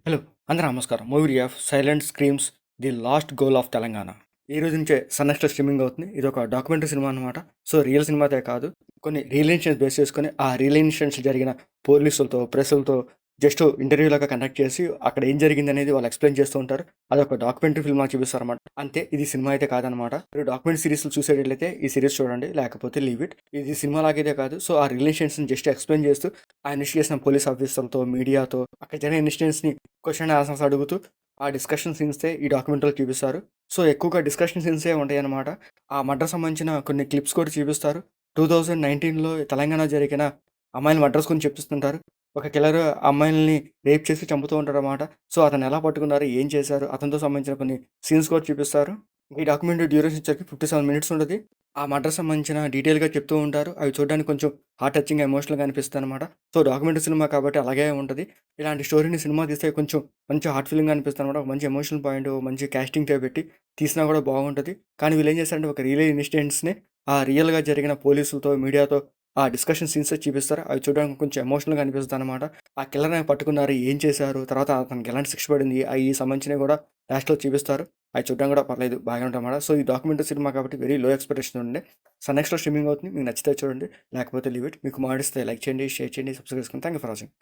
Hello! అందరూ నమస్కారం. Movie of 'silent స్క్రీమ్స్ the last goal of Telangana' ఈ రోజు నుంచే సన్ నెక్స్ట్‌లో స్ట్రీమింగ్ అవుతుంది. ఇదొక డాక్యుమెంటరీ సినిమా అనమాట. సో, రియల్ సినిమా అయితే కాదు. కొన్ని రియల్ ఇన్సిడెంట్స్ బేస్ చేసుకొని, ఆ రియల్ ఇన్సిడెంట్స్ జరిగిన పోలీసులతో, ప్రెస్సులతో జస్ట్ ఇంటర్వ్యూలాగా కండక్ట్ చేసి, అక్కడ ఏం జరిగిందనేది వాళ్ళు ఎక్స్‌ప్లెయిన్ చేస్తూ ఉంటారు. అదొక డాక్యుమెంటరీ ఫిల్మ్‌లా చూపిస్తారనమాట. అంతే, ఇది సినిమా అయితే కాదనమాట. మీరు డాక్యుమెంటరీ సీరీస్‌లు చూసేటట్లయితే ఈ సీరీస్ చూడండి. లేకపోతే లీవ్ ఇట్. ఇది సినిమా లాగైతే కాదు. సో, ఆ రియల్ ఇన్సిడెంట్స్‌ని జస్ట్ ఎక్స్‌ప్లెయిన్ చేస్తూ, ఆ ఇన్వెస్టిగేషన్ చేసిన పోలీస్ ఆఫీసర్‌లతో, మీడియాతో, అక్కడ జరిగిన ఇన్సిడెంట్స్‌ని క్వెషన్ అండ్ ఆన్సర్స్ అడుగుతూ, ఆ డిస్కషన్ సీన్సే ఈ డాక్యుమెంటరీలో చూపిస్తారు. సో, ఎక్కువగా డిస్కషన్ సీన్సే ఉంటాయన్నమాట. ఆ మర్డర్ సంబంధించిన కొన్ని క్లిప్స్ కూడా చూపిస్తారు. 2019లో తెలంగాణ జరిగిన అమ్మాయిల మర్డర్స్ గురించి చూపిస్తుంటారు. ఒక కిల్లర్ అమ్మాయిల్ని రేప్ చేసి చంపుతూ ఉంటాడనమాట. సో, అతన్ని ఎలా పట్టుకున్నారు? ఏం చేశారు? అతనితో సంబంధించిన కొన్ని సీన్స్ కూడా చూపిస్తారు. ఈ డాక్యుమెంటరీ డ్యూరేషన్ వచ్చరికి 57 మినిట్స్ ఉంటది. ఆ మర్డర్ సంబంధించిన డీటెయిల్‌గా చెప్తూ ఉంటారు. అవి చూడడానికి కొంచెం హార్ట్ టచింగ్‌గా, ఎమోషనల్‌గా అనిపిస్తదనమాట. సో, డాక్యుమెంటరీ సినిమా కాబట్టి అలాగే ఉంటది. ఇలాంటి స్టోరీని సినిమా తీస్తే కొంచెం మంచి హార్ట్ ఫీలింగ్‌గా అనిపిస్తదనమాట. ఒక మంచి ఎమోషనల్ పాయింట్, మంచి కాస్టింగ్‌తో పెట్టి తీసినా కూడా బాగుంటది. కానీ వీళ్ళేం చేశారంటే ఒక రియల్ ఇన్సిడెంట్స్‌ని ఆ రియల్‌గా జరిగిన పోలీసులతో, మీడియాతో ఆ డిస్కషన్ సీన్సే చూపిస్తారు. అవి చూడడానికి కొంచెం ఎమోషనల్‌గా అనిపిస్తదనమాట. ఆ కిల్లర్‌ని పట్టుకున్నారు, ఏం చేశారు, తర్వాత అతనికి ఎలాంటి శిక్ష పడింది, అయి సంబంధించినవి కూడా లాస్ట్‌లో చూపిస్తారు. అవి చూడడానికి కూడా పర్లేదు, బాగానే ఉంటాయన్నమాట. సో, ఈ డాక్యుమెంటరీ సినిమా కాబట్టి వెరీ లో ఎక్స్‌పెక్టేషన్ ఉండే. సన్ నెక్స్ట్‌లో స్ట్రీమింగ్ అవుతుంది. మీకు నచ్చితే చూడండి. లేకపోతే లీవ్ ఇట్. మీకు మాడిస్తే లైక్ చేయండి, షేర్ చేయండి, సబ్స్క్రైబ్ చేసుకోండి. Thank you for watching.